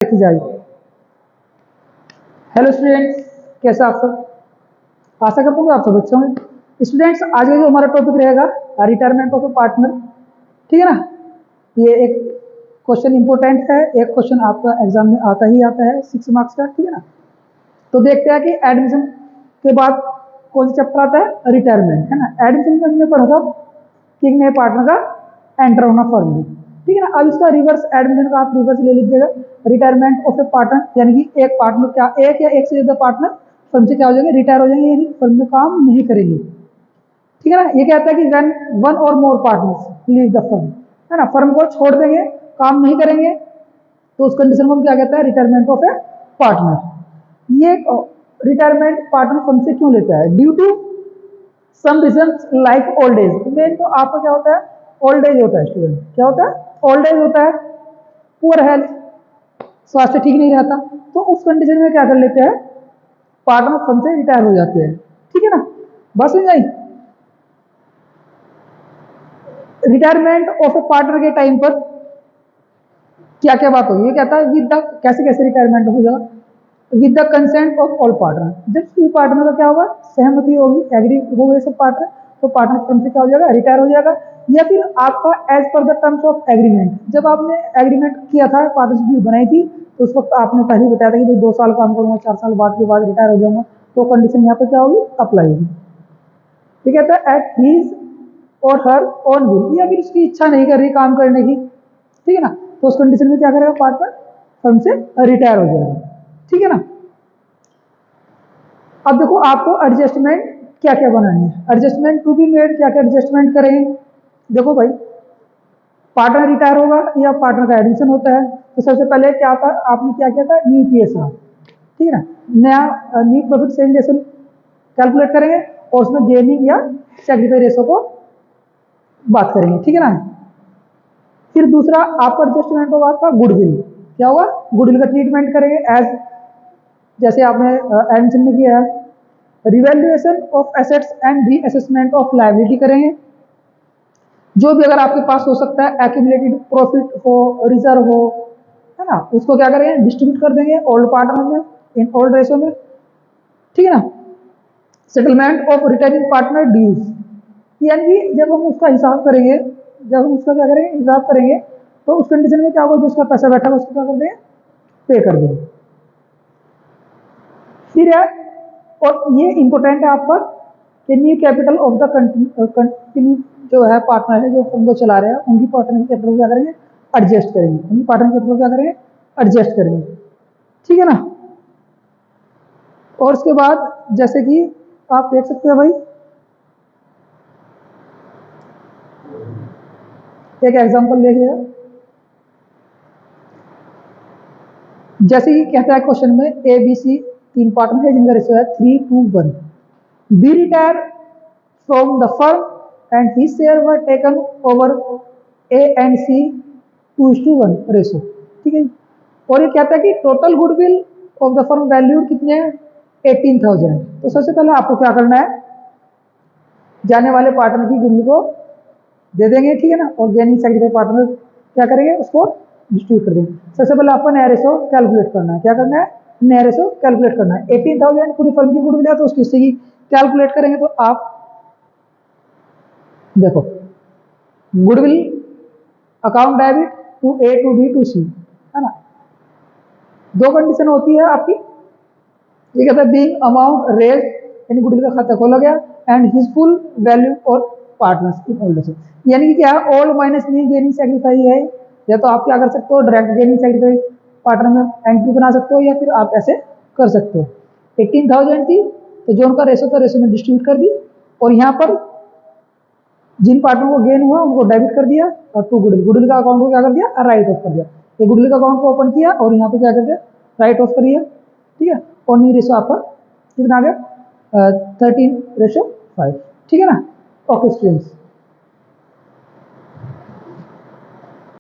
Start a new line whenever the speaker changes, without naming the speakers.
देखी जाएगी। Hello students, कैसे आप सब? आशा करता हूँ आप सब अच्छे होंगे। स्टूडेंट्स, आज का जो हमारा टॉपिक रहेगा रिटायरमेंट ऑफ ए पार्टनर, ठीक है ना। ये एक क्वेश्चन इंपॉर्टेंट है, एक क्वेश्चन आपका एग्जाम में आता ही आता है 6 मार्क्स का, ठीक है ना। तो देखते हैं कि एडमिशन के बाद कौन सा चैप्टर आता है, रिटायरमेंट, है ना। एडमिशन में हमने पढ़ा था कि एक नए पार्टनर का एंटर होना फर्म में, ठीक है ना। अब इसका रिवर्स एडमिशन का आप रिवर्स ले लीजिएगा, रिटायरमेंट ऑफ ए पार्टनर, यानी कि एक पार्टनर क्या एक या एक से ज्यादा पार्टनर फर्म से क्या हो जाएंगे, रिटायर हो जाएंगे, यानी फर्म में काम नहीं करेंगे, ठीक है ना। ये कहता है कि व्हेन वन और मोर पार्टनर्स लीव द फर्म, है ना, फर्म को छोड़ देंगे, काम नहीं करेंगे, तो उस कंडीशन को हम क्या कहते हैं, रिटायरमेंट ऑफ ए पार्टनर। ये रिटायरमेंट पार्टनर फर्म से क्यों लेता है? Due to some reason like old age. मेन तो आपका क्या होता है, ओल्ड एज होता है स्टूडेंट, क्या होता है, ओल्ड एज होता है, पुअर हेल्थ, स्वास्थ्य ठीक नहीं रहता, तो उस कंडीशन में क्या कर लेते हैं, पार्टनर फर्म से रिटायर हो जाते हैं, ठीक है ना। बस हो जाए। रिटायरमेंट ऑफ ए पार्टनर के टाइम पर क्या क्या बात होगी, ये कहता है विद द, कैसे कैसे रिटायरमेंट हो जाएगा, with the consent of all partner. जब सभी पार्टनर का क्या होगा, सहमति होगी, एग्री हो गए सब पार्टनर, तो पार्टनर फर्म से क्या हो जाएगा, रिटायर हो जाएगा। या फिर आपका as per the terms of agreement, जब आपने एग्रीमेंट किया था, पार्टनरशिप बनाई थी, तो उस वक्त आपने पहले ही बताया था कि भाई 2 साल काम करूंगा, 4 साल बाद के बाद रिटायर हो जाऊंगा, तो कंडीशन यहाँ पे क्या होगी, अप्लाई होगी। ठीक है, तो एट हीज और हर ऑन विल, या फिर उसकी इच्छा नहीं कर रही काम करने की, ठीक है ना, तो उस कंडीशन में क्या करेगा, पार्टनर फर्म से रिटायर हो जाएगा, ठीक है ना। अब देखो आपको एडजस्टमेंट क्या क्या बनानी है, एडजस्टमेंट टू बी मेड, क्या क्या एडजस्टमेंट करें। देखो भाई, पार्टनर रिटायर होगा या पार्टनर का एडमिशन होता है, तो सबसे पहले क्या था, आपने क्या किया था, न्यू पीएसआर, ठीक है ना, नया new profit sharing ratio calculate करेंगे, और उसमें गेनिंग या सैक्रिफाइस रेशियो को बात करेंगे, ठीक है ना। फिर दूसरा आपका एडजस्टमेंट होगा आपका गुडविल, क्या होगा, गुडविल का ट्रीटमेंट करेंगे एज, जैसे आपने एडमिशन में किया है, revaluation of assets and reassessment of liability करेंगे। जो भी अगर आपके पास हो सकता है, एक्यूमुलेटेड प्रॉफिट हो, रिजर्व हो, है ना, उसको क्या करेंगे, डिस्ट्रीब्यूट कर देंगे ओल्ड पार्टनर में, इन ओल्ड रेशो में, ठीक है ना। Settlement of returning partner dues, यानी कि जब हम उसका हिसाब करेंगे, जब हम उसका क्या करेंगे, हिसाब करेंगे, तो उस कंडीशन में क्या होगा, जो उसका पैसा बैठा है उसको क्या कर देंगे, पे कर देंगे। फिर है, और ये इंपॉर्टेंट है आपका, कि new capital of the continue जो है पार्टनर है, जो फर्म को चला रहे हैं, उनकी पार्टनर की कैपिटल को क्या करेंगे, एडजस्ट करेंगे, उनकी पार्टनर की कैपिटल को क्या करेंगे, एडजस्ट करेंगे, ठीक है ना। और उसके बाद जैसे कि आप देख सकते हो भाई, एक एग्जांपल देखिए, जैसे कि कहता है क्वेश्चन में, ए बी सी 3 पार्टनर है जिनका रेशियो है 3:1। B retire from the firm and his share were taken over A and C 2:1 ratio, ठीक है। और ये कहता है कि total goodwill of the firm value कितने हैं, 18,000। तो सबसे पहले आपको क्या करना है, जाने वाले पार्टनर की गुडविल को दे देंगे, ठीक है ना, और गेनिंग सैक्रिफाइस पार्टनर क्या करेंगे, उसको डिस्ट्रीब्यूट कर देंगे। सबसे पहले आपको नया रेशो कैलकुलेट करना है, क्या करना है, नया रेशो कैलकुलेट करना है। 18,000 पूरी फर्म की गुडविल है, तो उसकी हिस्से की कैलकुलेट करेंगे, तो आप देखो, goodwill account debit to A to B to C, है ना। 2 कंडीशन होती है आपकी, ये कहता है बीइंग अमाउंट रेज, यानी गुडविल का खाता खोला गया, एंड हिज फुल वैल्यू और पार्टनर्स इन ओल्ड रेशो, यानी कि क्या है, old minus new gaining sacrifice है। या तो आप क्या कर सकते हो, डायरेक्ट गेनिंग सैक्रिफाइस पार्टनर में एंट्री बना सकते हो, या फिर आप ऐसे कर सकते हो। 18,000 थी, तो जो उनका रेशो था, रेशो में डिस्ट्रीब्यूट कर दी, और यहाँ पर जिन पार्टनर को गेन हुआ उनको डेबिट कर दिया, और टू गुडविल, गुडविल का अकाउंट को क्या कर दिया, राइट ऑफ कर दिया। ये गुडविल का अकाउंट को ओपन किया, और यहाँ पे क्या कर दिया, राइट ऑफ कर दिया, ठीक है। और न्यू रेशो आपका कितना आ गया, 13:5, ठीक है ना। Okay students.